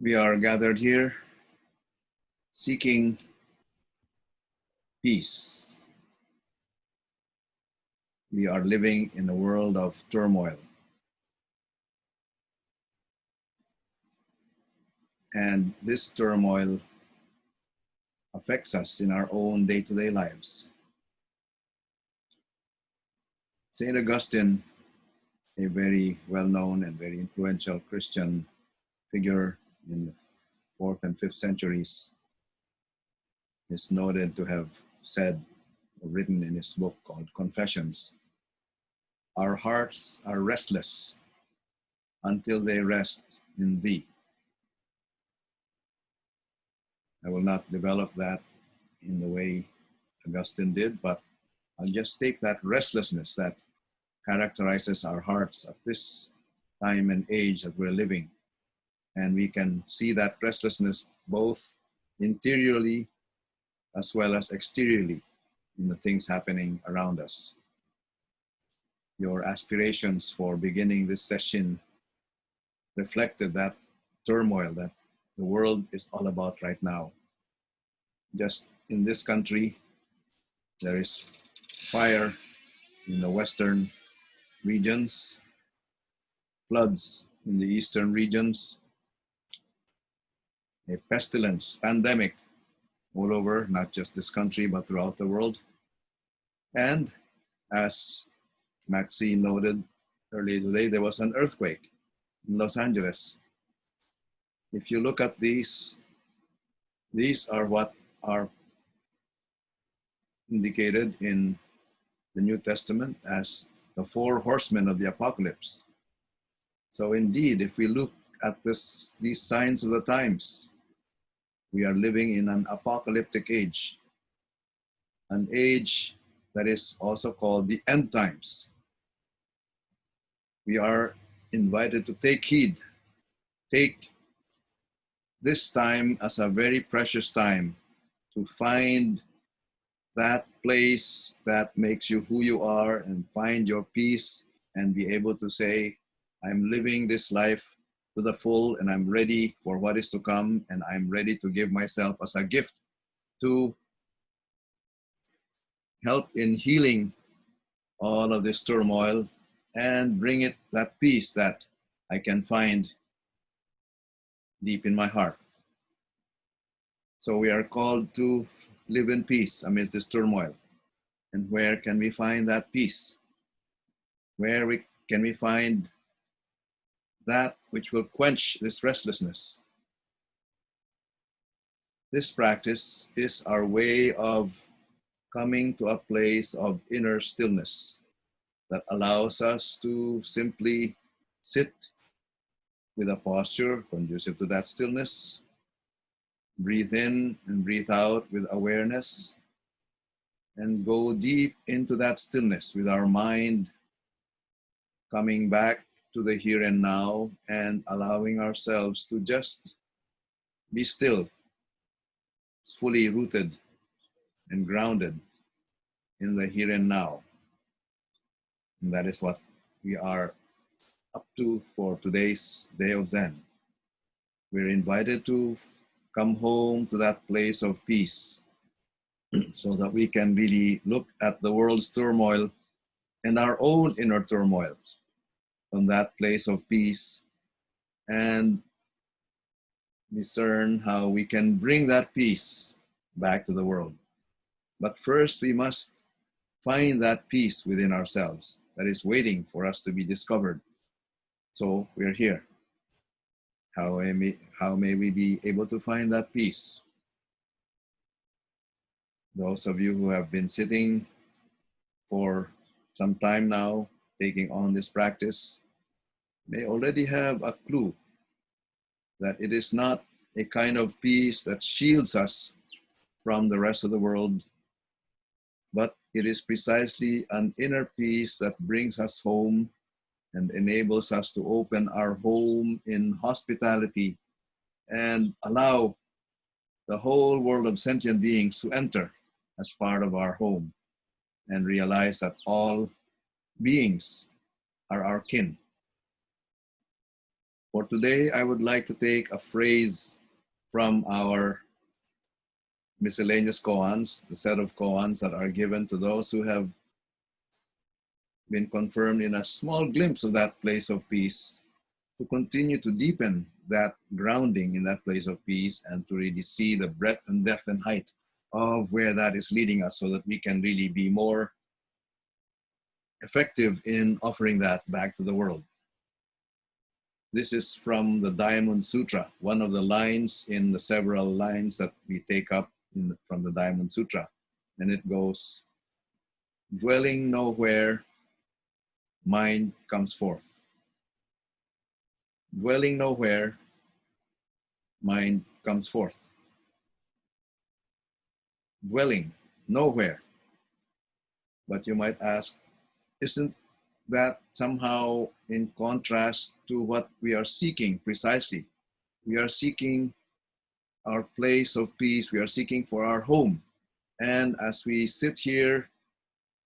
We are gathered here seeking peace. We are living in a world of turmoil. And this turmoil affects us in our own day-to-day lives. St. Augustine, a very well-known and very influential Christian figure in the 4th and 5th centuries, is noted to have said or written in his book called Confessions, "Our hearts are restless until they rest in thee." I will not develop that in the way Augustine did, but I'll just take that restlessness that characterizes our hearts at this time and age that we're living. And we can see that restlessness both interiorly as well as exteriorly in the things happening around us. Your aspirations for beginning this session reflected that turmoil that the world is all about right now. Just in this country, there is fire in the western regions, floods in the eastern regions, a pestilence, pandemic all over, not just this country, but throughout the world. And as Maxine noted earlier today, there was an earthquake in Los Angeles. If you look at these are what are indicated in the New Testament as the 4 horsemen of the apocalypse. So indeed, if we look at these signs of the times, we are living in an apocalyptic age, an age that is also called the end times. We are invited to take heed, take this time as a very precious time to find that place that makes you who you are and find your peace and be able to say, I'm living this life to the full and I'm ready for what is to come, and I'm ready to give myself as a gift to help in healing all of this turmoil and bring it that peace that I can find deep in my heart. So we are called to live in peace amidst this turmoil. And where can we find that peace? Can we find that which will quench this restlessness? This practice is our way of coming to a place of inner stillness that allows us to simply sit with a posture conducive to that stillness, breathe in and breathe out with awareness, and go deep into that stillness with our mind coming back to the here and now and allowing ourselves to just be still, fully rooted and grounded in the here and now. And that is what we are up to for today's Day of Zen. We're invited to come home to that place of peace so that we can really look at the world's turmoil and our own inner turmoil from that place of peace and discern how we can bring that peace back to the world. But first, we must find that peace within ourselves that is waiting for us to be discovered. So we're here. How may we be able to find that peace? Those of you who have been sitting for some time now, taking on this practice, may already have a clue that it is not a kind of peace that shields us from the rest of the world, but it is precisely an inner peace that brings us home and enables us to open our home in hospitality and allow the whole world of sentient beings to enter as part of our home and realize that all beings are our kin. For today, I would like to take a phrase from our miscellaneous koans, the set of koans that are given to those who have been confirmed in a small glimpse of that place of peace, to continue to deepen that grounding in that place of peace and to really see the breadth and depth and height of where that is leading us so that we can really be more effective in offering that back to the world. This is from the Diamond Sutra, one of the lines in the several lines that we take up from the Diamond Sutra. And it goes, dwelling nowhere, mind comes forth. Dwelling nowhere, mind comes forth. Dwelling nowhere. But you might ask, isn't that somehow in contrast to what we are seeking precisely? We are seeking our place of peace. We are seeking for our home. And as we sit here,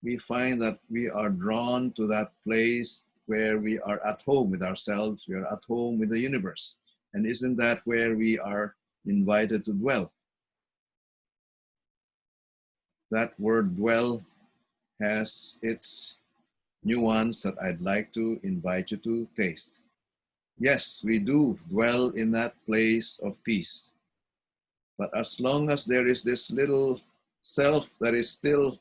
we find that we are drawn to that place where we are at home with ourselves. We are at home with the universe. And isn't that where we are invited to dwell? That word dwell has its nuance that I'd like to invite you to taste. Yes, we do dwell in that place of peace. But as long as there is this little self that is still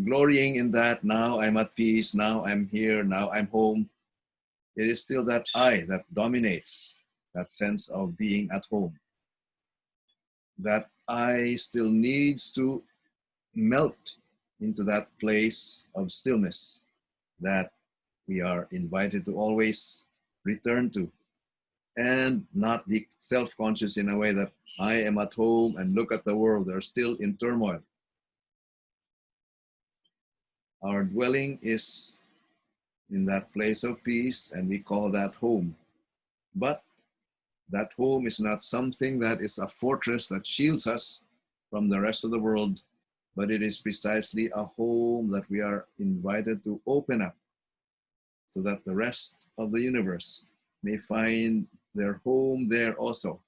glorying in that, now I'm at peace, now I'm here, now I'm home, it is still that I that dominates that sense of being at home. That I still needs to melt into that place of stillness that we are invited to always return to, and not be self-conscious in a way that I am at home and look at the world, they're still in turmoil. Our dwelling is in that place of peace, and we call that home. But that home is not something that is a fortress that shields us from the rest of the world, but it is precisely a home that we are invited to open up so that the rest of the universe may find their home there also.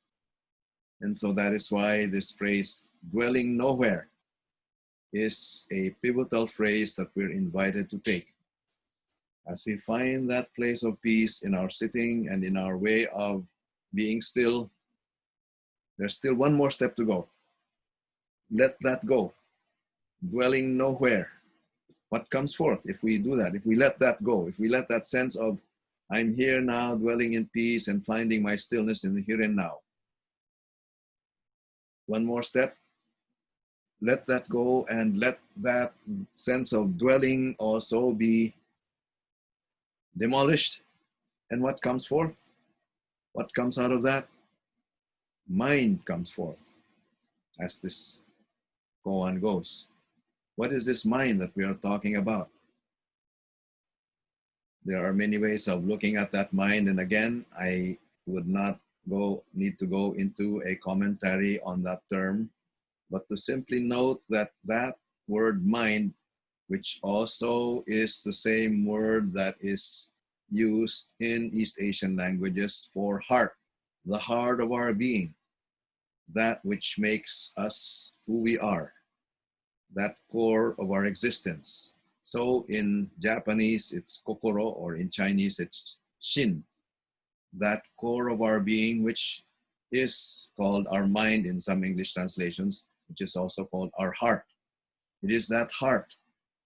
And so that is why this phrase, dwelling nowhere, is a pivotal phrase that we're invited to take. As we find that place of peace in our sitting and in our way of being still, there's still one more step to go. Let that go. Dwelling nowhere. What comes forth if we do that, if we let that go, if we let that sense of I'm here now, dwelling in peace and finding my stillness in the here and now. One more step. Let that go and let that sense of dwelling also be demolished. And what comes forth? What comes out of that? Mind comes forth, as this koan goes. What is this mind that we are talking about? There are many ways of looking at that mind, and again, I would not need to go into a commentary on that term, but to simply note that that word mind, which also is the same word that is used in East Asian languages for heart, the heart of our being, that which makes us who we are, that core of our existence. So in Japanese, it's kokoro, or in Chinese, it's shin, that core of our being, which is called our mind in some English translations, which is also called our heart. It is that heart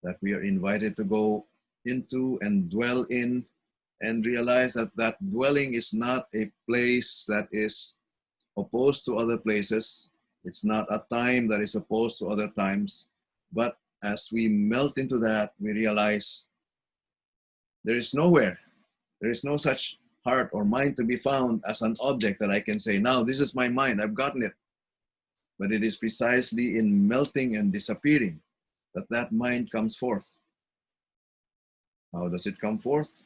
that we are invited to go into and dwell in, and realize that that dwelling is not a place that is opposed to other places. It's not a time that is opposed to other times. But as we melt into that, we realize there is nowhere, there is no such heart or mind to be found as an object that I can say, now this is my mind, I've gotten it. But it is precisely in melting and disappearing that that mind comes forth. How does it come forth?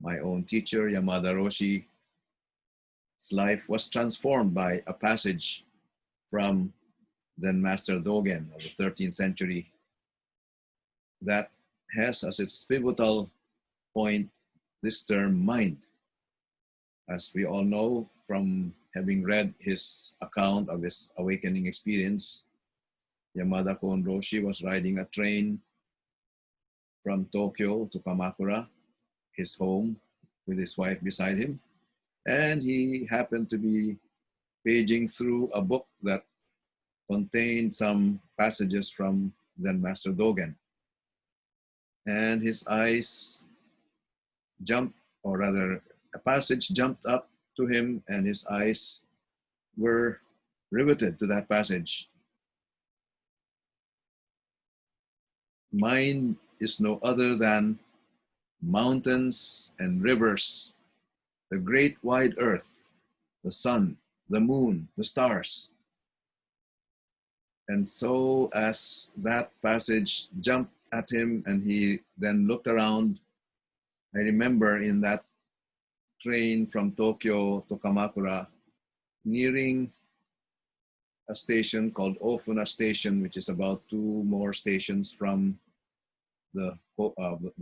My own teacher, Yamada Roshi's life was transformed by a passage from Zen Master Dogen of the 13th century that has as its pivotal point this term mind. As we all know from having read his account of his awakening experience, Yamada Kon Roshi was riding a train from Tokyo to Kamakura, his home, with his wife beside him. And he happened to be paging through a book that contained some passages from Zen Master Dogen. And his eyes jumped, or rather, a passage jumped up to him, and his eyes were riveted to that passage. Mind is no other than mountains and rivers, the great wide earth, the sun, the moon, the stars. And so as that passage jumped at him and he then looked around, I remember in that train from Tokyo to Kamakura, nearing a station called Ofuna Station, which is about 2 more stations from the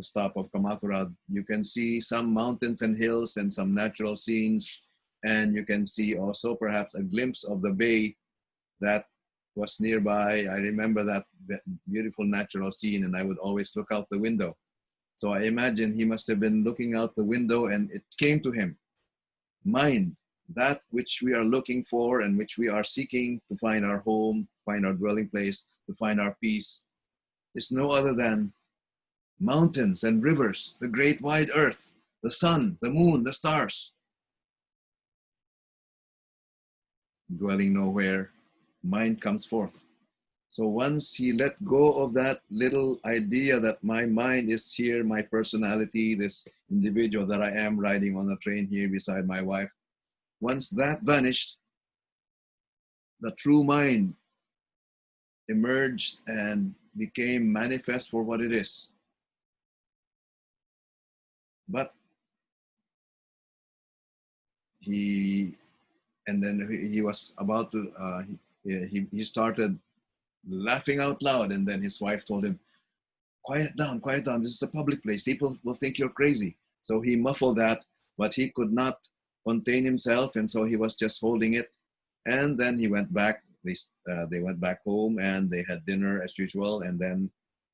stop of Kamakura, you can see some mountains and hills and some natural scenes. And you can see also perhaps a glimpse of the bay that was nearby. I remember that beautiful natural scene, and I would always look out the window. So I imagine he must have been looking out the window, and it came to him, mind, that which we are looking for and which we are seeking to find our home, find our dwelling place, to find our peace, is no other than mountains and rivers, the great wide earth, the sun, the moon, the stars. Dwelling nowhere, mind comes forth. So once he let go of that little idea that my mind is here, my personality, this individual that I am riding on a train here beside my wife, once that vanished, the true mind emerged and became manifest for what it is. But then he was about to, he started laughing out loud, and then his wife told him, quiet down, this is a public place, people will think you're crazy. So he muffled that, but he could not contain himself, and so he was just holding it. And then he went back, they went back home, and they had dinner as usual, and then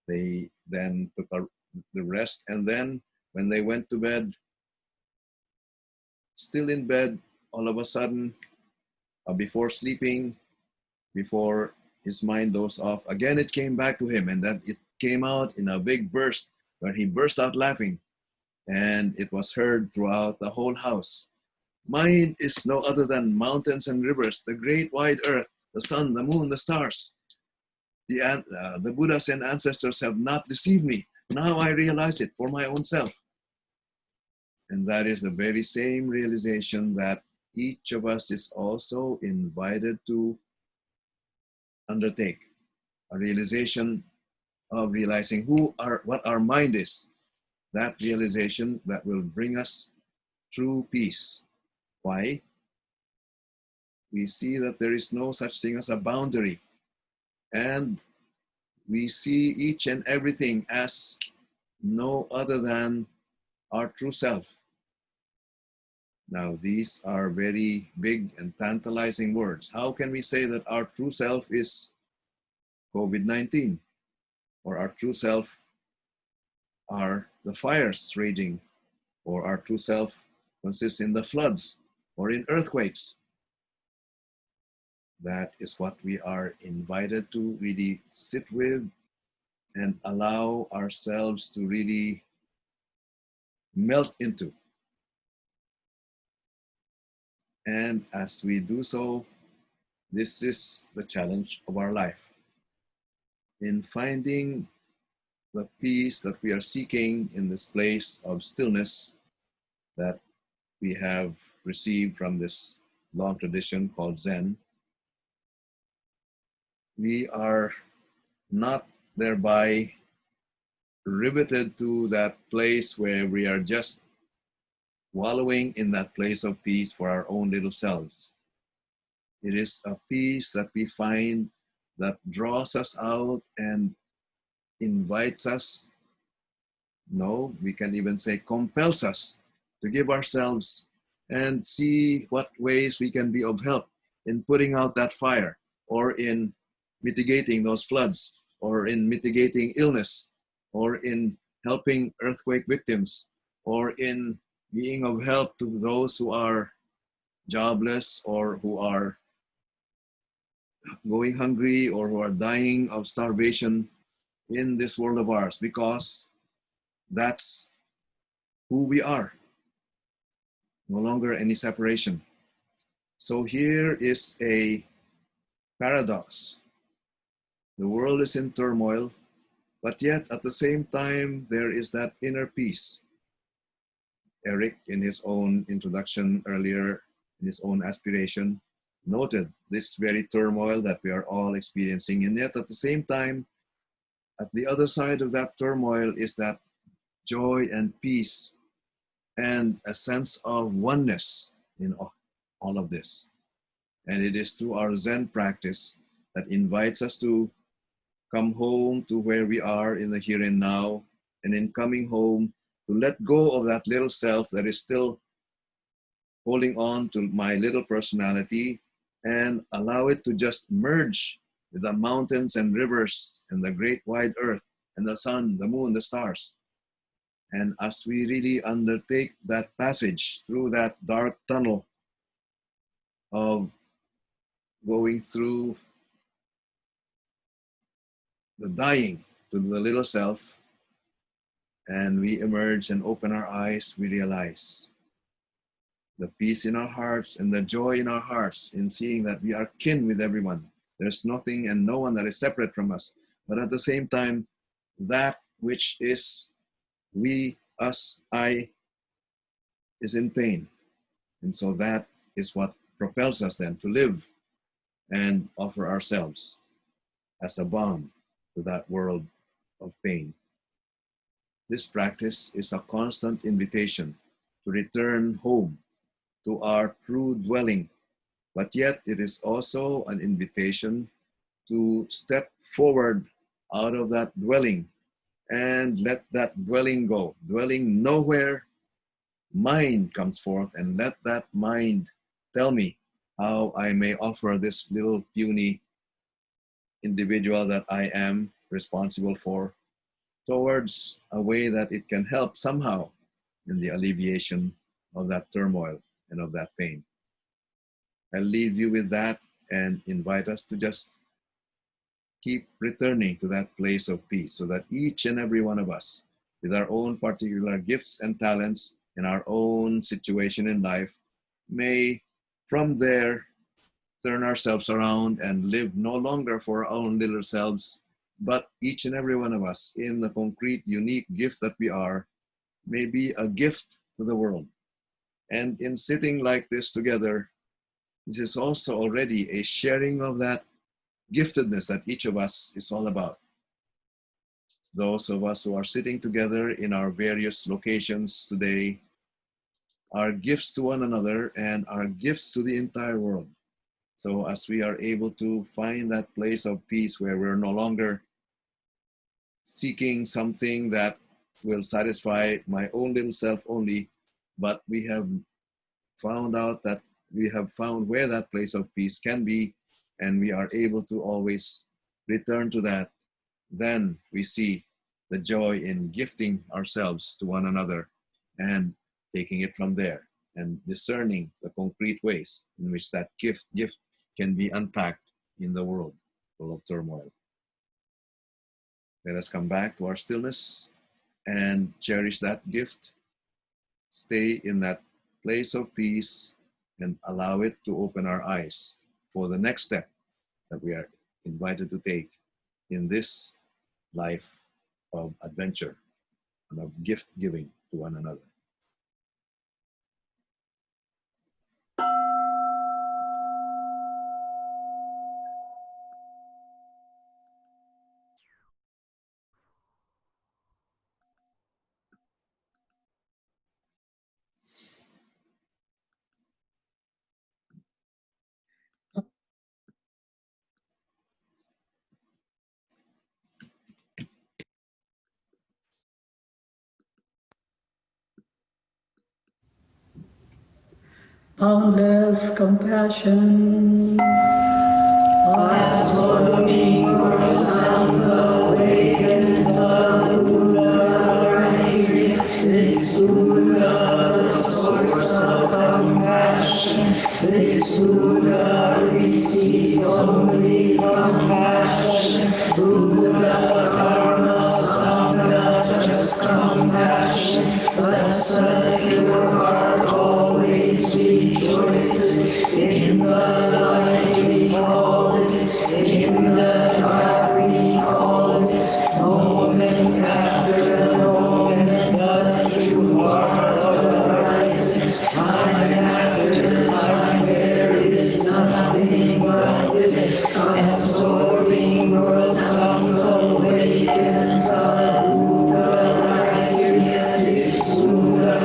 they then took the rest. And then when they went to bed, still in bed, all of a sudden, before sleeping, before his mind dozed off, again it came back to him, and that it came out in a big burst where he burst out laughing, and it was heard throughout the whole house. Mind is no other than mountains and rivers, the great wide earth, the sun, the moon, the stars. The Buddhas and ancestors have not deceived me. Now I realize it for my own self. And that is the very same realization that each of us is also invited to undertake. A realization of realizing what our mind is. That realization that will bring us true peace. Why? We see that there is no such thing as a boundary. And we see each and everything as no other than our true self. Now, these are very big and tantalizing words. How can we say that our true self is COVID-19? Or our true self are the fires raging? Or our true self consists in the floods or in earthquakes? That is what we are invited to really sit with and allow ourselves to really melt into. And as we do so, this is the challenge of our life. In finding the peace that we are seeking in this place of stillness that we have received from this long tradition called Zen, we are not thereby riveted to that place where we are just wallowing in that place of peace for our own little selves. It is a peace that we find that draws us out and invites us, no, we can even say compels us to give ourselves and see what ways we can be of help in putting out that fire, or in mitigating those floods, or in mitigating illness, or in helping earthquake victims, or in being of help to those who are jobless, or who are going hungry, or who are dying of starvation in this world of ours, because that's who we are. No longer any separation. So here is a paradox. The world is in turmoil, but yet at the same time, there is that inner peace. Eric, in his own introduction earlier, in his own aspiration, noted this very turmoil that we are all experiencing. And yet at the same time, at the other side of that turmoil is that joy and peace and a sense of oneness in all of this. And it is through our Zen practice that invites us to come home to where we are in the here and now, and in coming home, to let go of that little self that is still holding on to my little personality, and allow it to just merge with the mountains and rivers and the great wide earth and the sun, the moon, the stars. And as we really undertake that passage through that dark tunnel of going through the dying to the little self, and we emerge and open our eyes, we realize the peace in our hearts and the joy in our hearts in seeing that we are kin with everyone. There's nothing and no one that is separate from us. But at the same time, that which is we, us, I, is in pain. And so that is what propels us then to live and offer ourselves as a balm to that world of pain. This practice is a constant invitation to return home to our true dwelling, but yet it is also an invitation to step forward out of that dwelling and let that dwelling go. Dwelling nowhere, mind comes forth, and let that mind tell me how I may offer this little puny individual that I am responsible for towards a way that it can help somehow in the alleviation of that turmoil and of that pain. I'll leave you with that and invite us to just keep returning to that place of peace, so that each and every one of us, with our own particular gifts and talents in our own situation in life, may from there turn ourselves around and live no longer for our own little selves, but each and every one of us, in the concrete, unique gift that we are, may be a gift to the world. And in sitting like this together, this is also already a sharing of that giftedness that each of us is all about. Those of us who are sitting together in our various locations today are gifts to one another and are gifts to the entire world. So as we are able to find that place of peace where we're no longer seeking something that will satisfy my own little self only, but we have found out that we have found where that place of peace can be, and we are able to always return to that, then we see the joy in gifting ourselves to one another and taking it from there and discerning the concrete ways in which that gift can be unpacked in the world full of turmoil. Let us come back to our stillness and cherish that gift. Stay in that place of peace and allow it to open our eyes for the next step that we are invited to take in this life of adventure and of gift giving to one another. boundless compassion. Absorbing sounds awakens the Buddha right here. This Buddha, the source of compassion. This Buddha receives only compassion. Buddha, Dharma, Sangha, just compassion. Thus the pure heart always rejoices. In the light recall it, in the dark recall it. Moment after moment, the true heart arises. Time after time, there is nothing but this. Absorbing your sounds awakens the Buddha right here. This Buddha,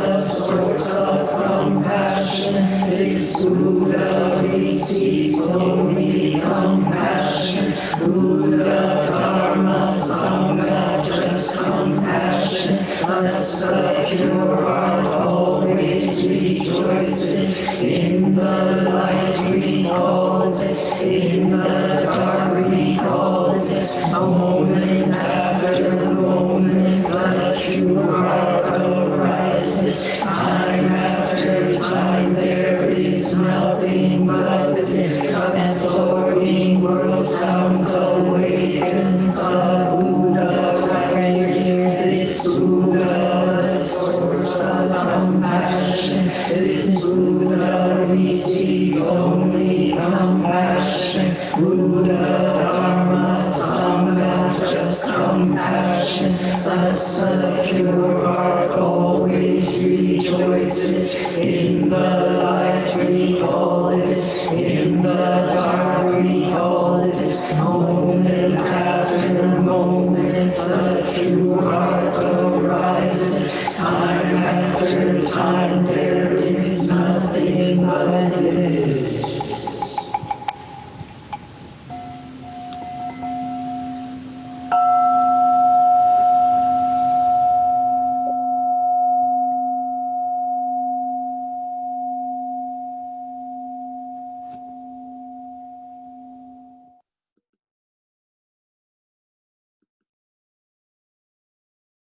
the source of compassion. This Buddha receives only compassion. Buddha, Dharma, Sangha, just compassion. Thus the pure heart always rejoices. In the light recalls it, in the dark recalls it. Moment after moment, the true heart arises. Time after time, there is nothing but this. Absorbing world sounds awakens the Buddha right here. This Buddha, the source of compassion. This Buddha receives only compassion. Buddha, Dharma, Sangha, just compassion. Thus the pure heart always rejoices. In the light recall it.